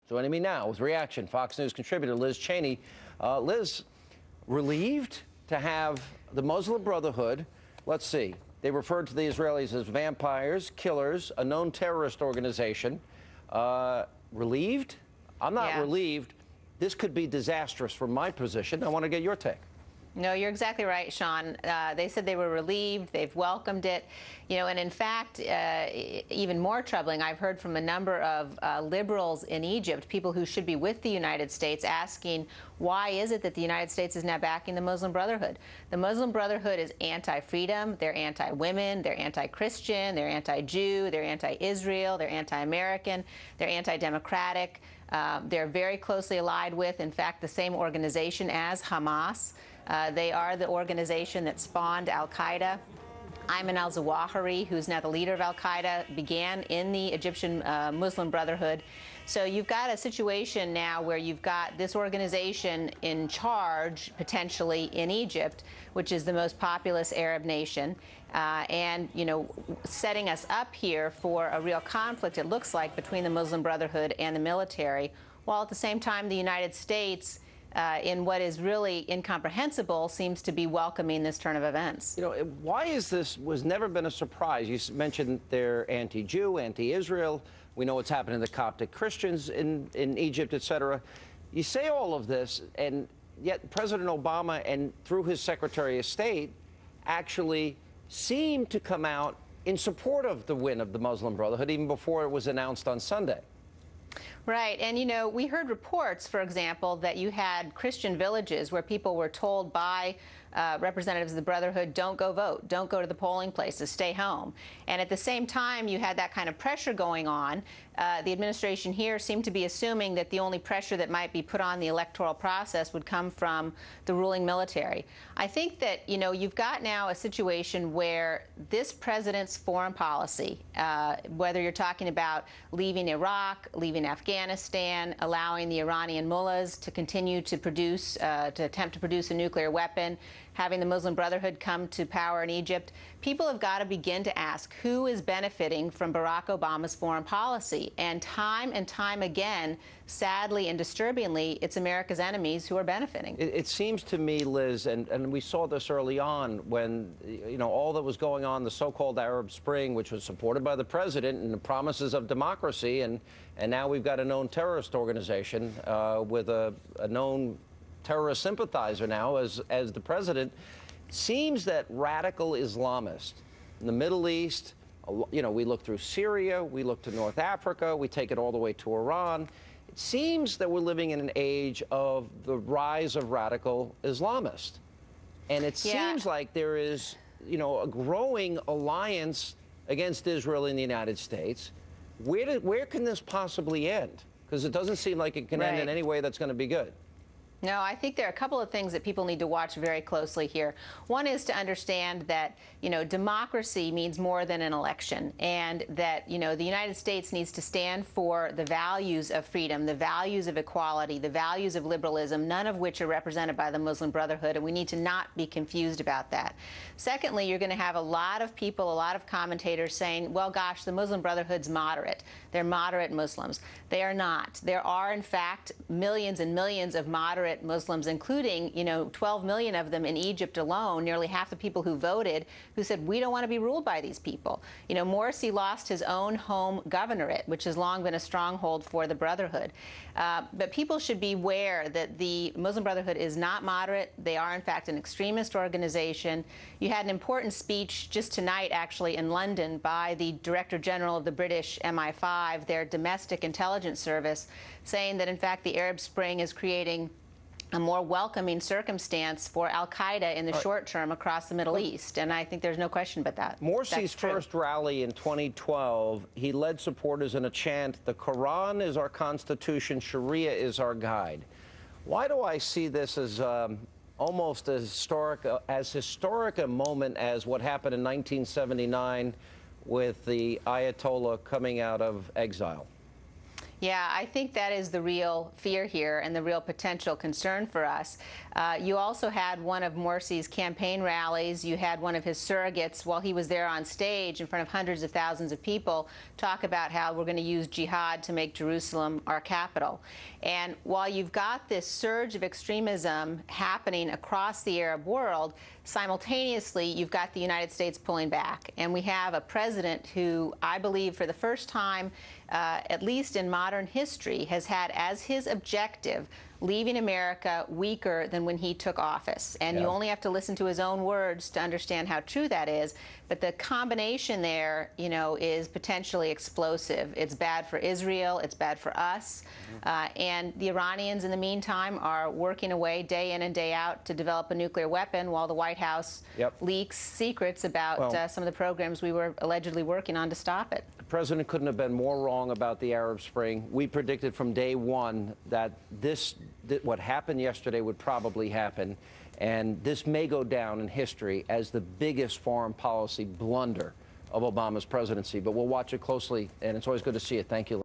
Joining me now with reaction, Fox News contributor Liz Cheney. Liz, relieved to have the Muslim Brotherhood, let's see, they referred to the Israelis as vampires, killers, a known terrorist organization. Relieved? I'm not relieved. This could be disastrous from my position. I want to get your take. No, you're exactly right, Sean. They said they were relieved. They've welcomed it. You know, and in fact, even more troubling, I've heard from a number of liberals in Egypt, people who should be with the United States, asking why is it that the United States is now backing the Muslim Brotherhood? The Muslim Brotherhood is anti-freedom. They're anti-women. They're anti-Christian. They're anti-Jew. They're anti-Israel. They're anti-American. They're anti-democratic. They're very closely allied with, in fact, the same organization as Hamas. They are the organization that spawned al-Qaeda. Ayman al-Zawahiri, who's now the leader of al-Qaeda, began in the Egyptian Muslim Brotherhood. So you've got a situation now where you've got this organization in charge, potentially, in Egypt, which is the most populous Arab nation, and, you know, setting us up here for a real conflict, it looks like, between the Muslim Brotherhood and the military, while at the same time the United States, in what is really incomprehensible, seems to be welcoming this turn of events. You know, why is this was never been a surprise? You mentioned they're anti-Jew, anti-Israel. We know what's happening to the Coptic Christians in Egypt, et cetera. You say all of this, and yet President Obama, and through his Secretary of State, actually seemed to come out in support of the win of the Muslim Brotherhood, even before it was announced on Sunday. Right. And, you know, we heard reports, for example, that you had Christian villages where people were told by representatives of the Brotherhood, don't go vote, don't go to the polling places, stay home. And at the same time, you had that kind of pressure going on. The administration here seemed to be assuming that the only pressure that might be put on the electoral process would come from the ruling military. I think that, you know, you've got now a situation where this president's foreign policy, whether you're talking about leaving Iraq, leaving Afghanistan, allowing the Iranian mullahs to continue to produce, to attempt to produce a nuclear weapon, having the Muslim Brotherhood come to power in Egypt, people have got to begin to ask who is benefiting from Barack Obama's foreign policy. And time again, sadly and disturbingly, it's America's enemies who are benefiting. It seems to me, Liz, and we saw this early on when, you know, all that was going on, the so-called Arab Spring, which was supported by the president and the promises of democracy, and now we've got a known terrorist organization with a known terrorist sympathizer now as the president. Seems that radical Islamists in the Middle East, you know, we look through Syria, we look to North Africa, we take it all the way to Iran. It seems that we're living in an age of the rise of radical Islamists. And it seems like there is, you know, a growing alliance against Israel in the United States. Where can this possibly end? Because it doesn't seem like it can end in any way that's going to be good. No, I think there are a couple of things that people need to watch very closely here. One is to understand that, you know, democracy means more than an election, and that, you know, the United States needs to stand for the values of freedom, the values of equality, the values of liberalism, none of which are represented by the Muslim Brotherhood, and we need to not be confused about that. Secondly, you're going to have a lot of people, a lot of commentators saying, well, gosh, the Muslim Brotherhood's moderate. They're moderate Muslims. They are not. There are, in fact, millions and millions of moderate Muslims, including, you know, 12 million of them in Egypt alone, nearly half the people who voted, who said, we don't want to be ruled by these people. You know, Morsi lost his own home governorate, which has long been a stronghold for the Brotherhood. But people should be aware that the Muslim Brotherhood is not moderate. They are, in fact, an extremist organization. You had an important speech just tonight, actually, in London by the Director General of the British MI5, their domestic intelligence service, saying that, in fact, the Arab Spring is creating a more welcoming circumstance for al-Qaeda in the short term across the Middle East. And I think there's no question about that. Morsi's first rally in 2012, he led supporters in a chant, the Quran is our constitution, Sharia is our guide. Why do I see this as almost as historic a moment as what happened in 1979 with the Ayatollah coming out of exile? Yeah, I think that is the real fear here and the real potential concern for us. You also had one of Morsi's campaign rallies. You had one of his surrogates, while he was there on stage in front of hundreds of thousands of people, talk about how we're going to use jihad to make Jerusalem our capital. And while you've got this surge of extremism happening across the Arab world, simultaneously, you've got the United States pulling back. And we have a president who, I believe, for the first time, at least in modern history, has had as his objective leaving America weaker than when he took office. And you only have to listen to his own words to understand how true that is. But the combination there, you know, is potentially explosive. It's bad for Israel. It's bad for us. And the Iranians, in the meantime, are working away day in and day out to develop a nuclear weapon, while the White House leaks secrets about some of the programs we were allegedly working on to stop it. The president couldn't have been more wrong about the Arab Spring. We predicted from day one that what happened yesterday would probably happen, and this may go down in history as the biggest foreign policy blunder of Obama's presidency. But we'll watch it closely, and it's always good to see you. Thank you.